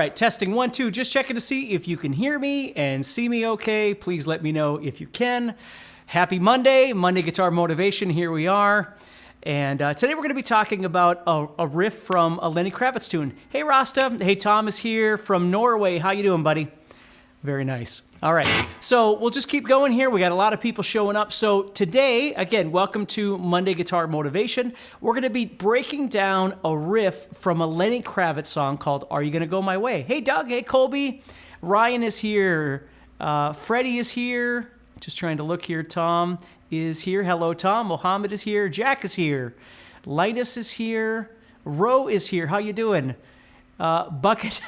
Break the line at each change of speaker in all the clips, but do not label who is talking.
right, testing 1, 2, just checking to see if you can hear me and see me okay. Please let me know if you can. Happy Monday, Monday Guitar Motivation, here we are. And today we're going to be talking about a riff from a Lenny Kravitz tune. Hey Rasta, hey Tom is here from Norway. How you doing, buddy? Very nice. All right, so we'll just keep going here. We got a lot of people showing up. So today, again, welcome to Monday Guitar Motivation. We're going to be breaking down a riff from a Lenny Kravitz song called Are You Gonna Go My Way? Hey Doug, hey Colby, Ryan is here, Freddie is here, just trying to look here, Tom is here, hello Tom, Mohammed is here, Jack is here, Linus is here, Ro is here, how you doing? Bucket,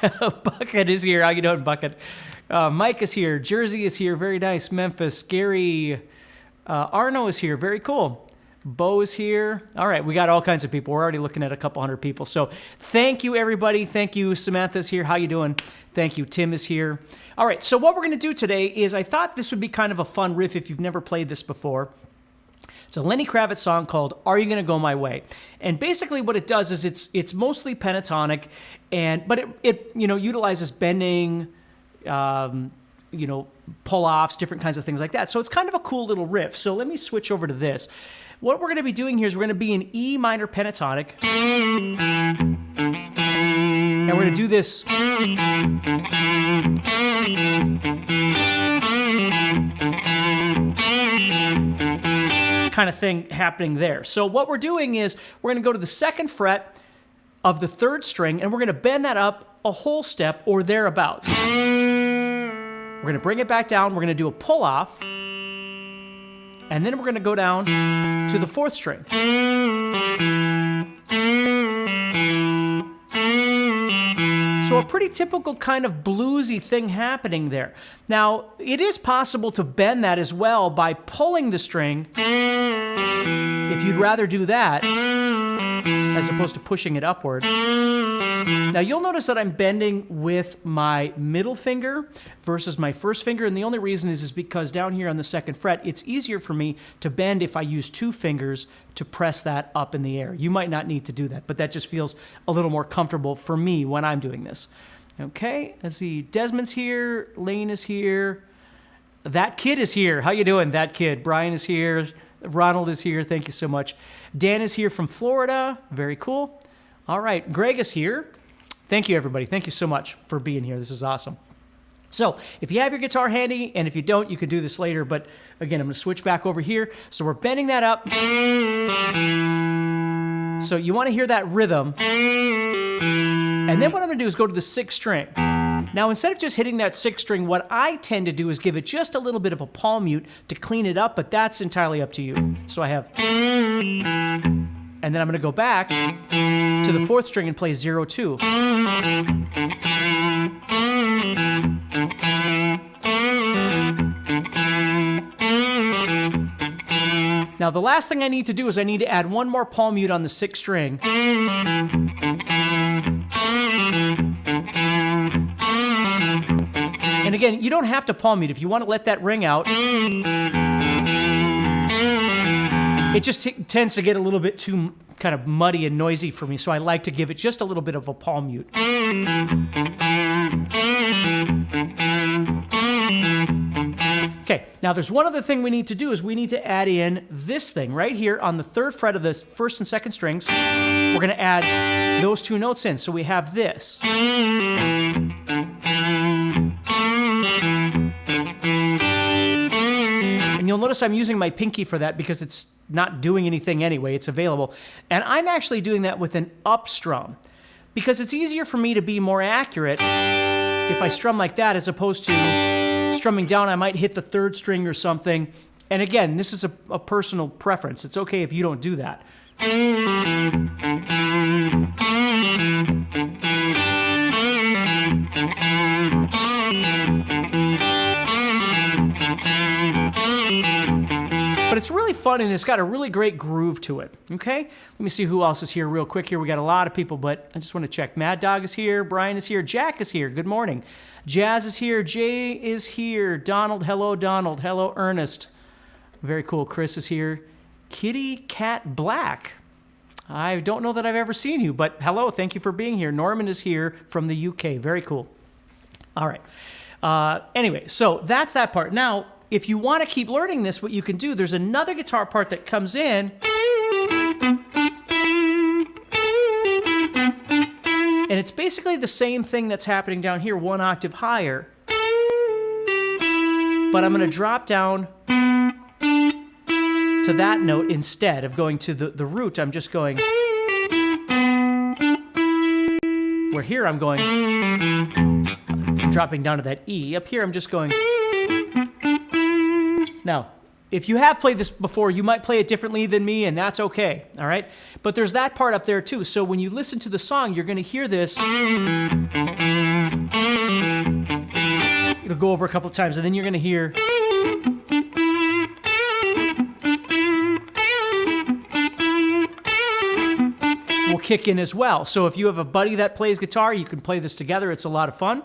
Bucket is here, how you doing, Bucket? Mike is here. Jersey is here. Very nice. Memphis. Gary. Arno is here. Very cool. Bo is here. All right. We got all kinds of people. We're already looking at a couple hundred people. So thank you, everybody. Thank you. Samantha's here. How you doing? Thank you. Tim is here. All right. So what we're going to do today is I thought this would be kind of a fun riff if you've never played this before. It's a Lenny Kravitz song called Are You Gonna Go My Way? And basically what it does is it's mostly pentatonic, but it utilizes bending, pull-offs, different kinds of things like that. So it's kind of a cool little riff. So let me switch over to this. What we're going to be doing here is we're going to be in E minor pentatonic. And we're going to do this kind of thing happening there. So what we're doing is we're going to go to the 2nd fret of the 3rd string, and we're going to bend that up a whole step or thereabouts. We're going to bring it back down. We're going to do a pull-off. And then we're going to go down to the 4th string. So a pretty typical kind of bluesy thing happening there. Now, it is possible to bend that as well by pulling the string, if you'd rather do that, as opposed to pushing it upward. Now you'll notice that I'm bending with my middle finger versus my 1st finger, and the only reason is because down here on the 2nd fret, it's easier for me to bend if I use 2 fingers to press that up in the air. You might not need to do that, but that just feels a little more comfortable for me when I'm doing this. Okay, let's see, Desmond's here, Lane is here, That Kid is here. How you doing, That Kid? Brian is here, Ronald is here, thank you so much. Dan is here from Florida, very cool. All right, Greg is here. Thank you, everybody. Thank you so much for being here. This is awesome. So if you have your guitar handy, and if you don't, you can do this later. But again, I'm going to switch back over here. So we're bending that up. So you want to hear that rhythm. And then what I'm going to do is go to the 6th string. Now, instead of just hitting that 6th string, what I tend to do is give it just a little bit of a palm mute to clean it up, but that's entirely up to you. So I have... And then I'm going to go back to the 4th string and play 0, 2. Now the last thing I need to do is I need to add one more palm mute on the 6th string. And again, you don't have to palm mute. If you want to let that ring out, it just tends to get a little bit too kind of muddy and noisy for me, so I like to give it just a little bit of a palm mute. Okay, now there's one other thing we need to do is we need to add in this thing right here on the 3rd fret of the 1st and 2nd strings. We're going to add those 2 notes in, so we have this. And you'll notice I'm using my pinky for that because it's not doing anything anyway. It's available. And I'm actually doing that with an up strum because it's easier for me to be more accurate if I strum like that as opposed to strumming down. I might hit the 3rd string or something. And again, this is a personal preference. It's okay if you don't do that. But it's really fun and it's got a really great groove to it, okay? Let me see who else is here real quick here. We got a lot of people, but I just want to check. Mad Dog is here, Brian is here, Jack is here, good morning. Jazz is here, Jay is here, Donald, hello Ernest. Very cool, Chris is here. Kitty Cat Black. I don't know that I've ever seen you, but hello, thank you for being here. Norman is here from the UK. Very cool. All right. Anyway, so that's that part. Now, if you want to keep learning this, what you can do, there's another guitar part that comes in. And it's basically the same thing that's happening down here, one octave higher. But I'm going to drop down to that note instead of going to the root. I'm just going, where here I'm going, I'm dropping down to that E. Up here I'm just going. Now, if you have played this before, you might play it differently than me, and that's okay, all right? But there's that part up there too. So when you listen to the song, you're going to hear this. It'll go over a couple times, and then you're going to hear. Will kick in as well. So if you have a buddy that plays guitar, you can play this together. It's a lot of fun.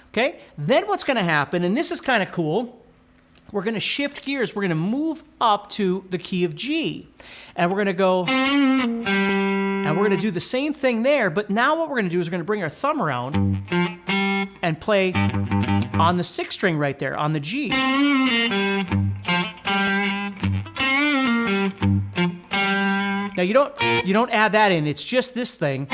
Okay? Then what's going to happen, and this is kind of cool, we're going to shift gears. We're going to move up to the key of G. And we're going to go, and we're going to do the same thing there, but now what we're going to do is we're going to bring our thumb around and play on the 6th string right there, on the G. Now you don't add that in, it's just this thing.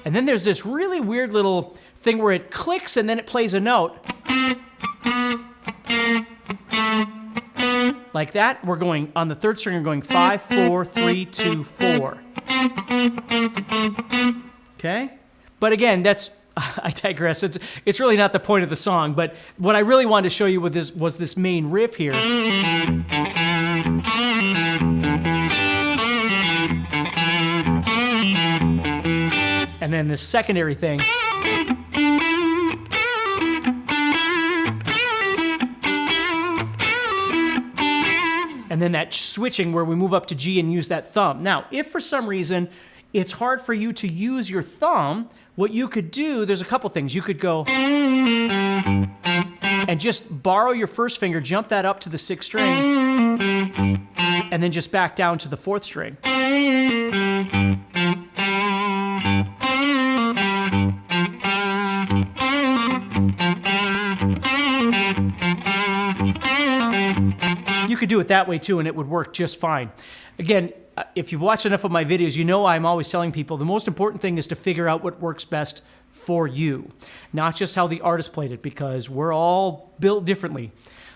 And then there's this really weird little thing where it clicks and then it plays a note. Like that, we're going, on the 3rd string, we're going 5, 4, 3, 2, 4. Okay? But again, I digress. It's really not the point of the song, but what I really wanted to show you with this was this main riff here. And then this secondary thing. And then that switching where we move up to G and use that thumb. Now, if for some reason it's hard for you to use your thumb, what you could do, there's a couple things. You could go and just borrow your 1st finger, jump that up to the 6th string, and then just back down to the 4th string. You could do it that way too, and it would work just fine. Again, if you've watched enough of my videos, you know I'm always telling people the most important thing is to figure out what works best for you, not just how the artist played it, because we're all built differently.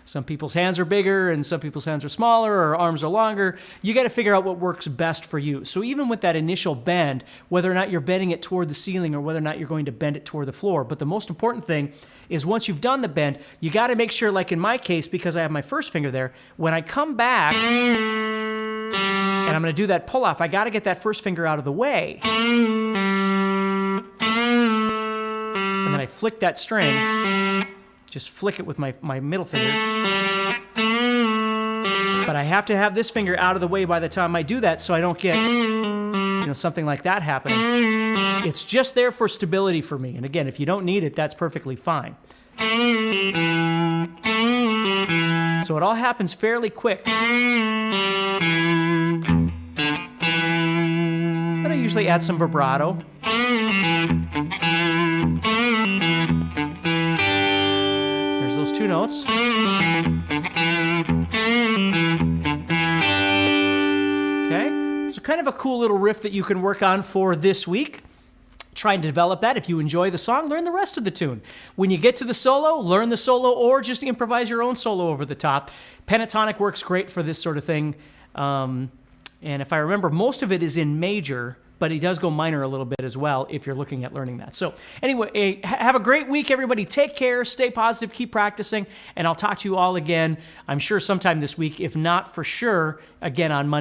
Some people's hands are bigger and some people's hands are smaller or arms are longer. You got to figure out what works best for you. So even with that initial bend, whether or not you're bending it toward the ceiling or whether or not you're going to bend it toward the floor, but the most important thing is once you've done the bend, you got to make sure, like in my case, because I have my 1st finger there, when I come back and I'm going to do that pull off, I got to get that 1st finger out of the way. And then I flick that string, just flick it with my middle finger. But I have to have this finger out of the way by the time I do that so I don't get, something like that happening. It's just there for stability for me. And again, if you don't need it, that's perfectly fine. So it all happens fairly quick. Then I usually add some vibrato. There's those 2 notes. Okay, so kind of a cool little riff that you can work on for this week. Trying to develop that. If you enjoy the song, learn the rest of the tune. When you get to the solo, learn the solo or just improvise your own solo over the top. Pentatonic works great for this sort of thing. And if I remember, most of it is in major, but he does go minor a little bit as well if you're looking at learning that. So anyway, have a great week, everybody. Take care, stay positive, keep practicing, and I'll talk to you all again, I'm sure sometime this week, if not for sure, again on Monday.